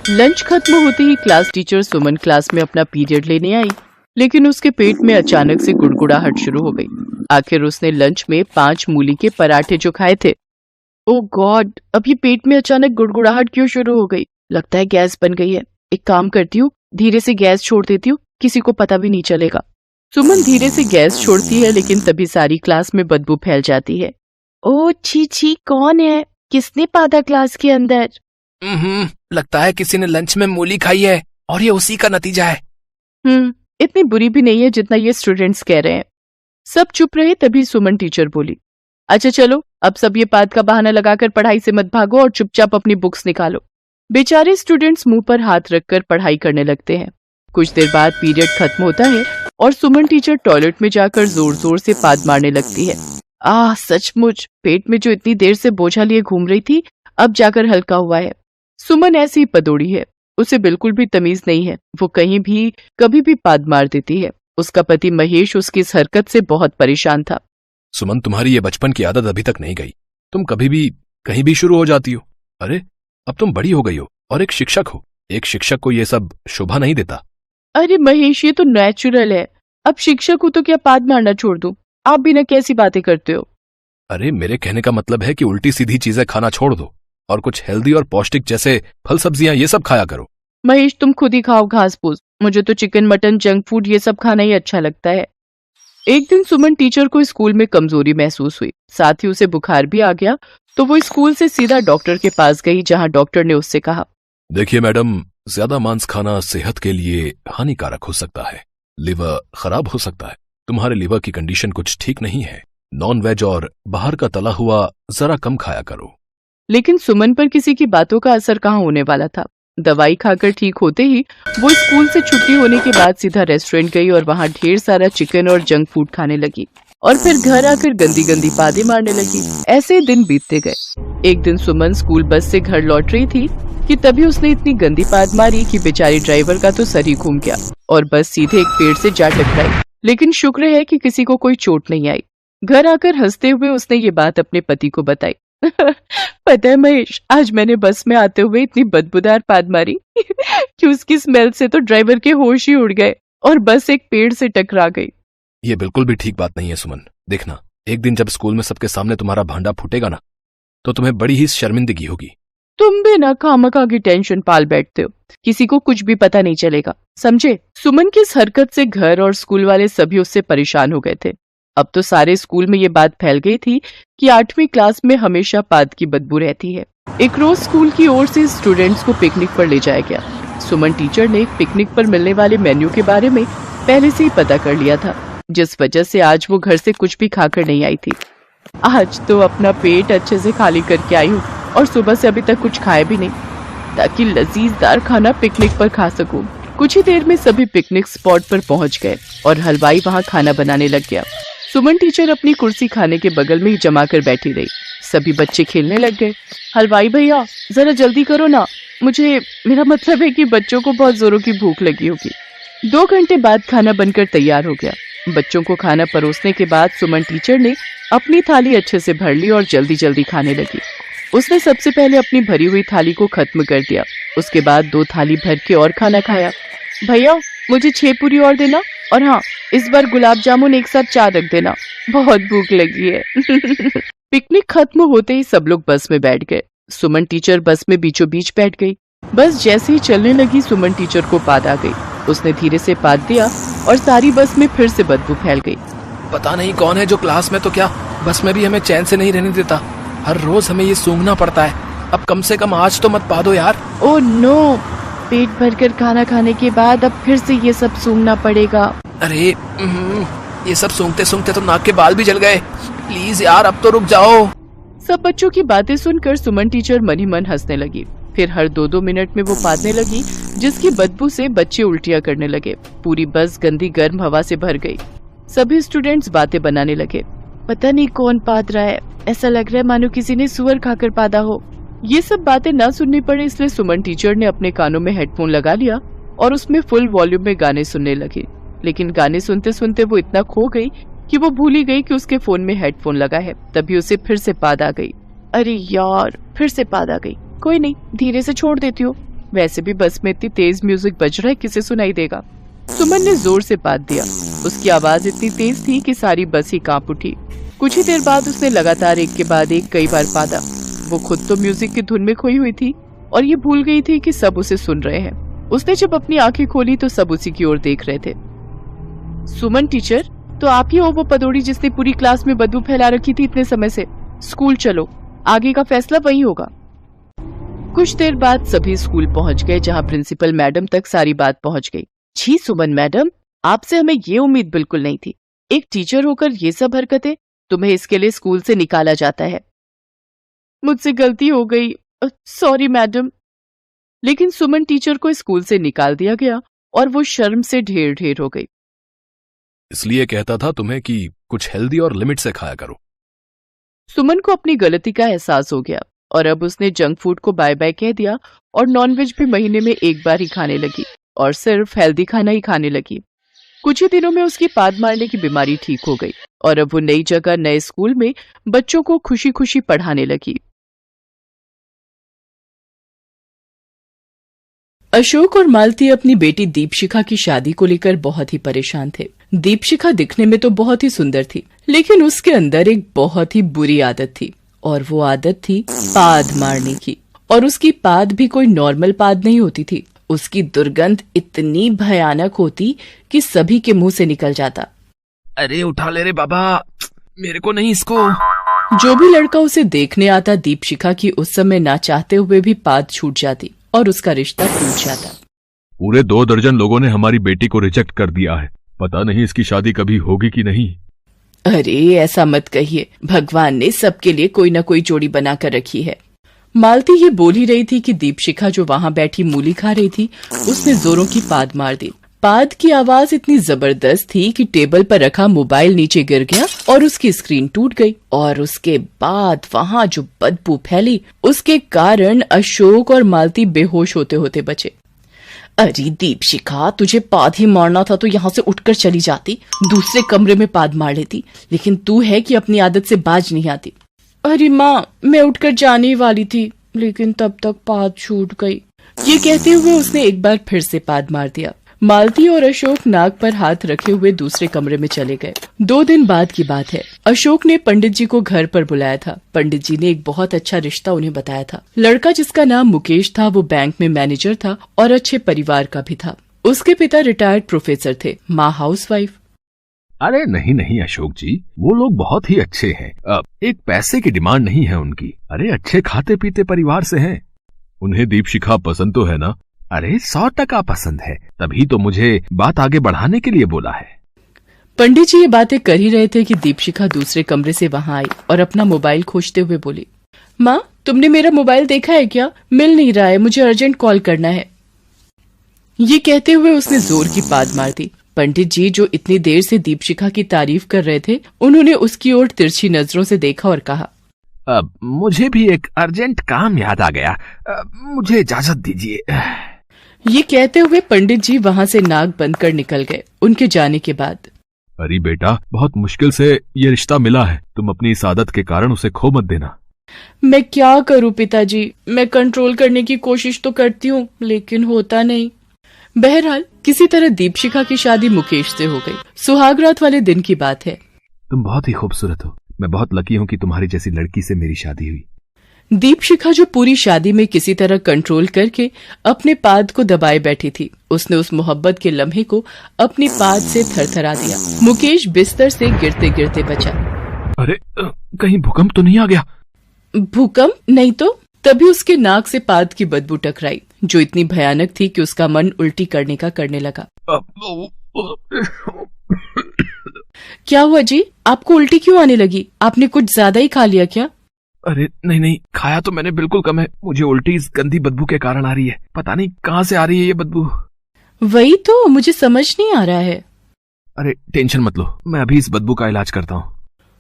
Lunch खत्म होते ही class teacher सुमन class में अपना पीरियड लेने आई, लेकिन उसके पेट में अचानक से गुड़गुड़ाहट शुरू हो गई। आखिर उसने लंच में 5 मूली के पराठे जो खाए थे। ओह गॉड, अब ये पेट में अचानक गुड़गुड़ाहट क्यों शुरू हो गई? लगता है गैस बन गई है। एक काम करती हूँ, धीरे से गैस छोड़ देती हूँ, किसी को पता भी नहीं चलेगा। सुमन धीरे से गैस छोड़ती है, लेकिन तभी सारी क्लास में बदबू फैल जाती है। ओह छी छी, कौन है? किसने पादा क्लास के अंदर? लगता है किसी ने लंच में मूली खाई है और ये उसी का नतीजा है। इतनी बुरी भी नहीं है जितना ये स्टूडेंट्स कह रहे हैं। सब चुप रहे, तभी सुमन टीचर बोली, अच्छा चलो, अब सब ये बात का बहाना लगाकर पढ़ाई से मत भागो और चुपचाप अपनी बुक्स निकालो। बेचारे स्टूडेंट्स मुंह पर हाथ रखकर पढ़ाई करने लगते हैं। कुछ देर बाद पीरियड खत्म होता है और सुमन टीचर टॉयलेट में जाकर जोर जोर से पाद मारने लगती है। सचमुच पेट में जो इतनी देर से बोझा लिए घूम रही थी, अब जाकर हल्का हुआ है। सुमन ऐसी ही पदोड़ी है, उसे बिल्कुल भी तमीज नहीं है। वो कहीं भी कभी भी पाद मार देती है। उसका पति महेश उसकी इस हरकत से बहुत परेशान था। सुमन, तुम्हारी ये बचपन की आदत अभी तक नहीं गई। तुम कभी भी कहीं भी शुरू हो जाती हो। अरे अब तुम बड़ी हो गई हो और एक शिक्षक हो। एक शिक्षक को ये सब शोभा नहीं देता। अरे महेश, ये तो नेचुरल है। अब शिक्षक हूँ तो क्या पाद मारना छोड़ दूं? आप भी ना कैसी बातें करते हो। अरे मेरे कहने का मतलब है कि उल्टी सीधी चीजें खाना छोड़ दो और कुछ हेल्दी और पौष्टिक जैसे फल सब्जियां ये सब खाया करो। महेश, तुम खुद ही खाओ घास फूस। मुझे तो चिकन मटन जंक फूड ये सब खाना ही अच्छा लगता है। एक दिन सुमन टीचर को स्कूल में कमजोरी महसूस हुई, साथ ही उसे बुखार भी आ गया। तो वो स्कूल से सीधा डॉक्टर के पास गई, जहां डॉक्टर ने उससे कहा, देखिए मैडम, ज्यादा मांस खाना सेहत के लिए हानिकारक हो सकता है। लिवर खराब हो सकता है। तुम्हारे लिवर की कंडीशन कुछ ठीक नहीं है। नॉन वेज और बाहर का तला हुआ जरा कम खाया करो। लेकिन सुमन पर किसी की बातों का असर कहाँ होने वाला था। दवाई खाकर ठीक होते ही वो स्कूल से छुट्टी होने के बाद सीधा रेस्टोरेंट गई और वहाँ ढेर सारा चिकन और जंक फूड खाने लगी और फिर घर आकर गंदी गंदी पादे मारने लगी। ऐसे दिन बीतते गए। एक दिन सुमन स्कूल बस से घर लौट रही थी कि तभी उसने इतनी गंदी पाद मारी कि बेचारी ड्राइवर का तो सर ही घूम गया और बस सीधे एक पेड़ से जा टकराई। लेकिन शुक्र है कि किसी को कोई चोट नहीं आई। घर आकर हंसते हुए उसने ये बात अपने पति को बताई। पता है महेश, आज मैंने बस में आते हुए इतनी बदबूदार पाद मारी कि उसकी स्मेल से तो ड्राइवर के होश ही उड़ गए और बस एक पेड़ से टकरा गई। ये बिल्कुल भी ठीक बात नहीं है सुमन। देखना, एक दिन जब स्कूल में सबके सामने तुम्हारा भांडा फूटेगा ना, तो तुम्हें बड़ी ही शर्मिंदगी होगी। तुम भी ना खामखा की टेंशन पाल बैठते हो। किसी को कुछ भी पता नहीं चलेगा, समझे? सुमन की इस हरकत से घर और स्कूल वाले सभी उससे परेशान हो गए थे। अब तो सारे स्कूल में ये बात फैल गई थी कि 8वीं क्लास में हमेशा पाद की बदबू रहती है। एक रोज स्कूल की ओर से स्टूडेंट्स को पिकनिक पर ले जाया गया। सुमन टीचर ने पिकनिक पर मिलने वाले मेन्यू के बारे में पहले से ही पता कर लिया था, जिस वजह से आज वो घर से कुछ भी खाकर नहीं आई थी। आज तो अपना पेट अच्छे से खाली करके आई हूँ और सुबह से अभी तक कुछ खाया भी नहीं, ताकि लजीजदार खाना पिकनिक पर खा सकूं। कुछ ही देर में सभी पिकनिक स्पॉट पर पहुंच गए और हलवाई वहां खाना बनाने लग गया। सुमन टीचर अपनी कुर्सी खाने के बगल में ही जमा कर बैठी रही। सभी बच्चे खेलने लग गए। हलवाई भैया, जरा जल्दी करो ना, मेरा मतलब है कि बच्चों को बहुत जोरों की भूख लगी होगी। 2 घंटे बाद खाना बनकर तैयार हो गया। बच्चों को खाना परोसने के बाद सुमन टीचर ने अपनी थाली अच्छे से भर ली और जल्दी जल्दी खाने लगी। उसने सबसे पहले अपनी भरी हुई थाली को खत्म कर दिया। उसके बाद 2 थाली भर के और खाना खाया। भैया, मुझे 6 पूरी और देना, और हाँ, इस बार गुलाब जामुन एक साथ 4 रख देना, बहुत भूख लगी है। पिकनिक खत्म होते ही सब लोग बस में बैठ गए। सुमन टीचर बस में बीचों बीच बैठ गई। बस जैसे ही चलने लगी, सुमन टीचर को पाद आ गई। उसने धीरे से पाद दिया और सारी बस में फिर से बदबू फैल गई। पता नहीं कौन है जो क्लास में तो क्या बस में भी हमें चैन से नहीं रहने देता। हर रोज हमें ये सूंघना पड़ता है। अब कम से कम आज तो मत पादो यार। ओह नो, पेट भरकर खाना खाने के बाद अब फिर से ये सब सूंघना पड़ेगा। अरे ये सब सूंघते सूंघते तो नाक के बाल भी जल गए। प्लीज यार, अब तो रुक जाओ। सब बच्चों की बातें सुनकर सुमन टीचर मन ही मन हंसने लगी। फिर हर 2-2 मिनट में वो पादने लगी, जिसकी बदबू से बच्चे उल्टियां करने लगे। पूरी बस गंदी गर्म हवा से भर गई। सभी स्टूडेंट्स बातें बनाने लगे। पता नहीं कौन पाद रहा है, ऐसा लग रहा है मानो किसी ने सुअर खाकर पादा हो। ये सब बातें ना सुननी पड़े, इसलिए सुमन टीचर ने अपने कानों में हेडफोन लगा लिया और उसमें फुल वॉल्यूम में गाने सुनने लगी। लेकिन गाने सुनते सुनते वो इतना खो गई कि वो भूल ही गई कि उसके फोन में हेडफोन लगा है। तभी उसे फिर से पाद आ गई। अरे यार, फिर से पाद आ गई। कोई नहीं, धीरे से छोड़ देती हूँ। वैसे भी बस में इतनी तेज म्यूजिक बज रहा है, किसे सुनाई देगा। सुमन ने जोर से बात दिया। उसकी आवाज इतनी तेज थी कि सारी बस ही कांप उठी। कुछ ही देर बाद उसने लगातार एक के बाद एक कई बार पादा। वो खुद तो म्यूजिक की धुन में खोई हुई थी और ये भूल गई थी कि सब उसे सुन रहे हैं। उसने जब अपनी आंखें खोली तो सब उसी की ओर देख रहे थे। सुमन टीचर, तो आप ही हो वो पदोड़ी जिसने पूरी क्लास में बदबू फैला रखी थी इतने समय से। स्कूल चलो, आगे का फैसला वही होगा। कुछ देर बाद सभी स्कूल पहुंच गए, जहां प्रिंसिपल मैडम तक सारी बात पहुंच गई। जी सुमन मैडम, आपसे हमें ये उम्मीद बिल्कुल नहीं थी। एक टीचर होकर ये सब हरकतें, तुम्हें इसके लिए स्कूल से निकाला जाता है। मुझसे गलती हो गई, सॉरी मैडम। लेकिन सुमन टीचर को स्कूल से निकाल दिया गया और वो शर्म से ढेर ढेर हो गई। इसलिए कहता था तुम्हें कि कुछ हेल्दी और लिमिट से खाया करो। सुमन को अपनी गलती का एहसास हो गया और अब उसने जंक फूड को बाय बाय कह दिया और नॉनवेज भी महीने में एक बार ही खाने लगी और सिर्फ हेल्दी खाना ही खाने लगी। कुछ ही दिनों में उसकी पाद मारने की बीमारी ठीक हो गई और अब वो नई जगह नए स्कूल में बच्चों को खुशी खुशी पढ़ाने लगी। अशोक और मालती अपनी बेटी दीपशिखा की शादी को लेकर बहुत ही परेशान थे। दीपशिखा दिखने में तो बहुत ही सुंदर थी, लेकिन उसके अंदर एक बहुत ही बुरी आदत थी और वो आदत थी पाद मारने की। और उसकी पाद भी कोई नॉर्मल पाद नहीं होती थी। उसकी दुर्गंध इतनी भयानक होती कि सभी के मुंह से निकल जाता। अरे उठा ले रे बाबा, मेरे को नहीं, इसको। जो भी लड़का उसे देखने आता, दीपशिखा की उस समय ना चाहते हुए भी पाद छूट जाती और उसका रिश्ता टूट जाता। पूरे 2 दर्जन लोगों ने हमारी बेटी को रिजेक्ट कर दिया है। पता नहीं इसकी शादी कभी होगी कि नहीं। अरे ऐसा मत कहिए, भगवान ने सबके लिए कोई न कोई जोड़ी बना कर रखी है। मालती ये बोल ही रही थी कि दीपशिखा जो वहां बैठी मूली खा रही थी, उसने जोरों की पाद मार दी। पाद की आवाज इतनी जबरदस्त थी कि टेबल पर रखा मोबाइल नीचे गिर गया और उसकी स्क्रीन टूट गई। और उसके बाद वहां जो बदबू फैली, उसके कारण अशोक और मालती बेहोश होते होते बचे। अरे दीपशिखा, तुझे पाद ही मारना था तो यहाँ से उठकर चली जाती, दूसरे कमरे में पाद मार लेती, लेकिन तू है कि अपनी आदत से बाज नहीं आती। अरे माँ, मैं उठकर जाने वाली थी, लेकिन तब तक पाद छूट गई। ये कहते हुए उसने एक बार फिर से पाद मार दिया। मालती और अशोक नाक पर हाथ रखे हुए दूसरे कमरे में चले गए। 2 दिन बाद की बात है। अशोक ने पंडित जी को घर पर बुलाया था। पंडित जी ने एक बहुत अच्छा रिश्ता उन्हें बताया था। लड़का जिसका नाम मुकेश था, वो बैंक में मैनेजर था और अच्छे परिवार का भी था। उसके पिता रिटायर्ड प्रोफेसर थे, माँ हाउसवाइफ। अरे नहीं नहीं अशोक जी, वो लोग बहुत ही अच्छे हैं। एक पैसे की डिमांड नहीं है उनकी। अरे अच्छे खाते पीते परिवार से हैं। उन्हें दीपशिखा पसंद तो है ना? अरे 100% पसंद है, तभी तो मुझे बात आगे बढ़ाने के लिए बोला है। पंडित जी ये बातें कर ही रहे थे कि दीपशिखा दूसरे कमरे से वहां आई और अपना मोबाइल खोजते हुए बोली, माँ तुमने मेरा मोबाइल देखा है क्या? मिल नहीं रहा है, मुझे अर्जेंट कॉल करना है। ये कहते हुए उसने जोर की पाद मार दी। पंडित जी जो इतनी देर से दीपशिखा की तारीफ कर रहे थे, उन्होंने उसकी ओर तिरछी नजरों से देखा और कहा, मुझे भी एक अर्जेंट काम याद आ गया, मुझे इजाजत दीजिए। ये कहते हुए पंडित जी वहां से नाक बंद कर निकल गए। उनके जाने के बाद, अरे बेटा, बहुत मुश्किल से ये रिश्ता मिला है, तुम अपनी इस आदत के कारण उसे खो मत देना। मैं क्या करूं पिताजी, मैं कंट्रोल करने की कोशिश तो करती हूँ, लेकिन होता नहीं। बहरहाल किसी तरह दीपशिखा की शादी मुकेश से हो गई। सुहागरात वाले दिन की बात है। तुम बहुत ही खूबसूरत हो, मैं बहुत लकी हूँ कि तुम्हारी जैसी लड़की से मेरी शादी हुई। दीपशिखा जो पूरी शादी में किसी तरह कंट्रोल करके अपने पाद को दबाए बैठी थी, उसने उस मोहब्बत के लम्हे को अपनी पाद से थरथरा दिया। मुकेश बिस्तर से गिरते गिरते बचा। अरे कहीं भूकंप तो नहीं आ गया? भूकंप नहीं तो। तभी उसके नाक से पाद की बदबू टकराई, जो इतनी भयानक थी कि उसका मन उल्टी करने का करने लगा। क्या हुआ जी, आपको उल्टी क्यों आने लगी? आपने कुछ ज्यादा ही खा लिया क्या? अरे नहीं नहीं, खाया तो मैंने बिल्कुल कम है। मुझे उल्टी इस गंदी बदबू के कारण आ रही है। पता नहीं कहाँ से आ रही है ये बदबू। वही तो मुझे समझ नहीं आ रहा है। अरे टेंशन मत लो, मैं अभी इस बदबू का इलाज करता हूँ।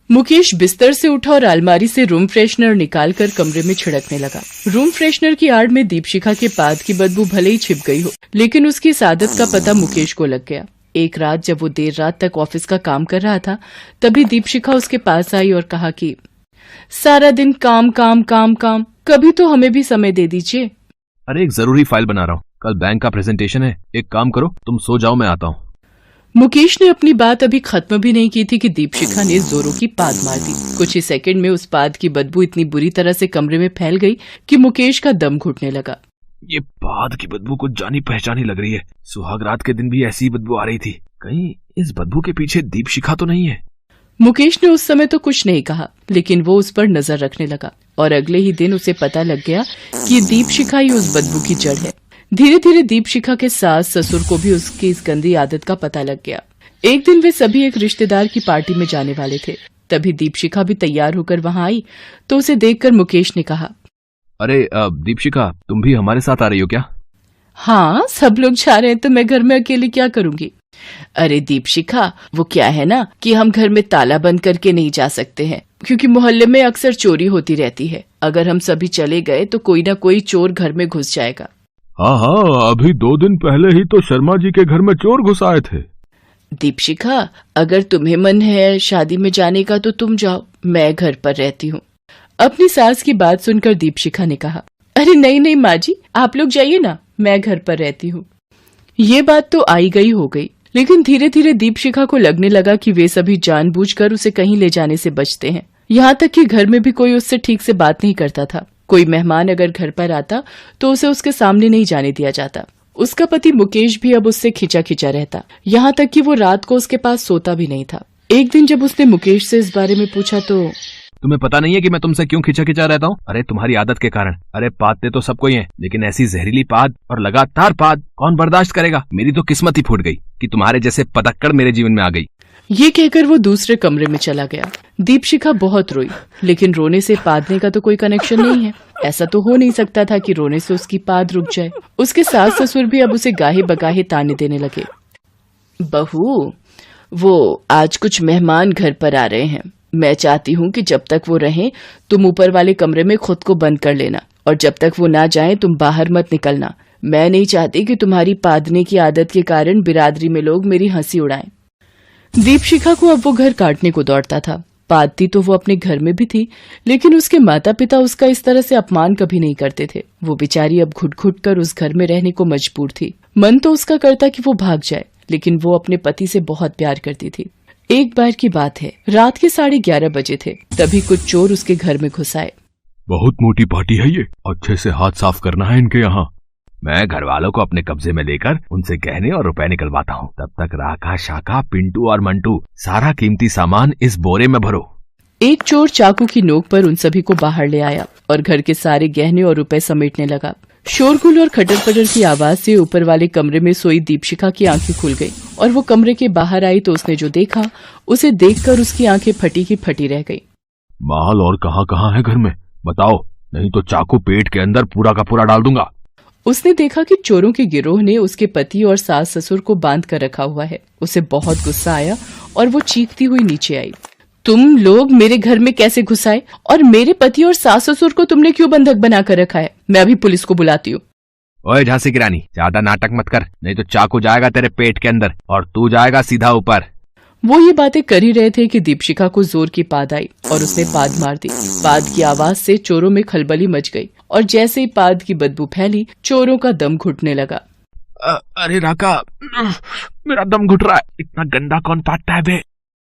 मुकेश बिस्तर से उठा और अलमारी से रूम फ्रेशनर निकालकर कमरे में छिड़कने लगा। रूम फ्रेशनर की आड़ में दीपशिखा के पाद की बदबू भले ही छिप गई हो, लेकिन उसकी इस आदत का पता मुकेश को लग गया। एक रात जब वो देर रात तक ऑफिस का काम कर रहा था, तभी दीपशिखा उसके पास आई और कहा कि सारा दिन काम काम काम काम, कभी तो हमें भी समय दे दीजिए। अरे एक जरूरी फाइल बना रहा हूँ, कल बैंक का प्रेजेंटेशन है। एक काम करो, तुम सो जाओ, मैं आता हूँ। मुकेश ने अपनी बात अभी खत्म भी नहीं की थी कि दीपशिखा ने जोरों की पाद मार दी। कुछ ही सेकंड में उस पाद की बदबू इतनी बुरी तरह से कमरे में फैल गई कि मुकेश का दम घुटने लगा। ये पाद की बदबू कुछ जानी पहचानी लग रही है। सुहाग रात के दिन भी ऐसी ही बदबू आ रही थी। कहीं इस बदबू के पीछे दीपशिखा तो नहीं है? मुकेश ने उस समय तो कुछ नहीं कहा, लेकिन वो उस पर नजर रखने लगा और अगले ही दिन उसे पता लग गया कि दीपशिखा ही उस बदबू की जड़ है। धीरे धीरे दीपशिखा के सास ससुर को भी उसकी इस गंदी आदत का पता लग गया। एक दिन वे सभी एक रिश्तेदार की पार्टी में जाने वाले थे। तभी दीपशिखा भी तैयार होकर वहां आई तो उसे देखकर मुकेश ने कहा, अरे दीपशिखा, तुम भी हमारे साथ आ रही हो क्या? हाँ, सब लोग जा रहे हैं तो मैं घर में अकेले क्या करूंगी? अरे दीपशिखा, वो क्या है ना कि हम घर में ताला बंद करके नहीं जा सकते हैं, क्योंकि मोहल्ले में अक्सर चोरी होती रहती है। अगर हम सभी चले गए तो कोई ना कोई चोर घर में घुस जाएगा। हाँ हाँ, अभी 2 दिन पहले ही तो शर्मा जी के घर में चोर घुस आए थे। दीपशिखा, अगर तुम्हें मन है शादी में जाने का तो तुम जाओ, मैं घर पर रहती हूँ। अपनी सास की बात सुनकर दीपशिखा ने कहा, अरे नहीं नहीं माँ जी, आप लोग जाइए ना, मैं घर पर रहती हूँ। ये बात तो आई गई हो गई, लेकिन धीरे धीरे दीपशिखा को लगने लगा कि वे सभी जानबूझकर उसे कहीं ले जाने से बचते हैं। यहाँ तक कि घर में भी कोई उससे ठीक से बात नहीं करता था। कोई मेहमान अगर घर पर आता तो उसे उसके सामने नहीं जाने दिया जाता। उसका पति मुकेश भी अब उससे खिंचा खिंचा रहता, यहाँ तक कि वो रात को उसके पास सोता भी नहीं था। एक दिन जब उसने मुकेश से इस बारे में पूछा तो, तुम्हें पता नहीं है कि मैं तुमसे क्यों खिंचा खिंचा रहता हूँ? अरे तुम्हारी आदत के कारण। अरे पादते तो सबको ही हैं, लेकिन ऐसी जहरीली पाद और लगातार पाद कौन बर्दाश्त करेगा? मेरी तो किस्मत ही फूट गई कि तुम्हारे जैसे पतक्कड़ मेरे जीवन में आ गई। ये कहकर वो दूसरे कमरे में चला गया। दीपशिखा बहुत रोई, लेकिन रोने से पादने का तो कोई कनेक्शन नहीं है। ऐसा तो हो नहीं सकता था कि रोने से उसकी पाद रुक जाए। उसके सास ससुर भी अब उसे गाहे बगाहे ताने देने लगे। बहू, वो आज कुछ मेहमान घर पर आ रहे हैं। मैं चाहती हूँ कि जब तक वो रहें तुम ऊपर वाले कमरे में खुद को बंद कर लेना, और जब तक वो ना जाएं तुम बाहर मत निकलना। मैं नहीं चाहती कि तुम्हारी पादने की आदत के कारण बिरादरी में लोग मेरी हंसी उड़ाएं। दीपशिखा को अब वो घर काटने को दौड़ता था। पादती तो वो अपने घर में भी थी, लेकिन उसके माता पिता उसका इस तरह से अपमान कभी नहीं करते थे। वो बेचारी अब घुट घुट कर उस घर में रहने को मजबूर थी। मन तो उसका करता कि वो भाग जाए, लेकिन वो अपने पति से बहुत प्यार करती थी। एक बार की बात है, रात के 11:30 बजे थे, तभी कुछ चोर उसके घर में घुस आए। बहुत मोटी पार्टी है ये, अच्छे से हाथ साफ करना है इनके यहाँ। मैं घर वालों को अपने कब्जे में लेकर उनसे गहने और रुपए निकलवाता हूँ। तब तक राका, शाका, पिंटू और मंटू सारा कीमती सामान इस बोरे में भरो। एक चोर चाकू की नोक पर उन सभी को बाहर ले आया और घर के सारे गहने और रुपए समेटने लगा। शोरगुल और खटर पटर की आवाज से ऊपर वाले कमरे में सोई दीपशिखा की आंखें खुल गईं और वो कमरे के बाहर आई तो उसने जो देखा, उसे देखकर उसकी आंखें फटी की फटी रह गई। माल और कहाँ है घर में, बताओ, नहीं तो चाकू पेट के अंदर पूरा का पूरा डाल दूंगा। उसने देखा कि चोरों के गिरोह ने उसके पति और सास ससुर को बांध कर रखा हुआ है। उसे बहुत गुस्सा आया और वो चीखती हुई नीचे आई। तुम लोग मेरे घर में कैसे घुस आए और मेरे पति और सास ससुर को तुमने क्यों बंधक बना कर रखा है? मैं अभी पुलिस को बुलाती हूँ। ओए झांसी की रानी, ज्यादा नाटक मत कर, नहीं तो चाकू जाएगा तेरे पेट के अंदर और तू जाएगा सीधा ऊपर। वो ये बातें कर ही रहे थे कि दीपशिखा को जोर की पाद आई और उसने पाद मार दी। पाद की आवाज से चोरों में खलबली मच गई और जैसे ही पाद की बदबू फैली, चोरों का दम घुटने लगा। अरे राका, मेरा दम घुट रहा है। इतना गंदा कौन पादता है बे?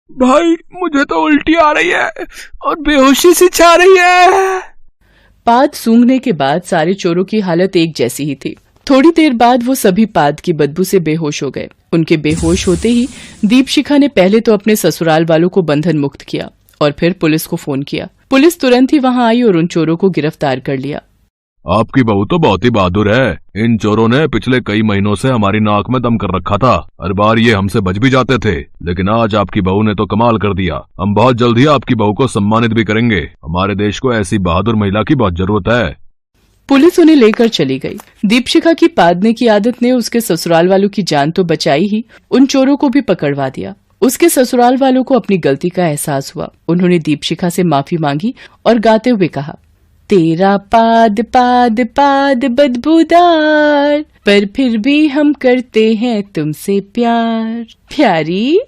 भाई, मुझे तो उल्टी आ रही है और बेहोशी सी छा रही है। पाद सूंघने के बाद सारे चोरों की हालत एक जैसी ही थी। थोड़ी देर बाद वो सभी पाद की बदबू से बेहोश हो गए। उनके बेहोश होते ही दीपशिखा ने पहले तो अपने ससुराल वालों को बंधन मुक्त किया और फिर पुलिस को फोन किया। पुलिस तुरंत ही वहां आई और उन चोरों को गिरफ्तार कर लिया। आपकी बहू तो बहुत ही बहादुर है। इन चोरों ने पिछले कई महीनों से हमारी नाक में दम कर रखा था। हर बार ये हमसे बच भी जाते थे, लेकिन आज आपकी बहू ने तो कमाल कर दिया। हम बहुत जल्द ही आपकी बहू को सम्मानित भी करेंगे। हमारे देश को ऐसी बहादुर महिला की बहुत जरूरत है। पुलिस उन्हें लेकर चली गई। दीपशिखा की पादने की आदत ने उसके ससुराल वालों की जान तो बचाई ही, उन चोरों को भी पकड़वा दिया। उसके ससुराल वालों को अपनी गलती का एहसास हुआ। उन्होंने दीपशिखा से माफी मांगी और गाते हुए कहा, तेरा पाद पाद पाद बदबूदार, पर फिर भी हम करते हैं तुमसे प्यार। प्यारी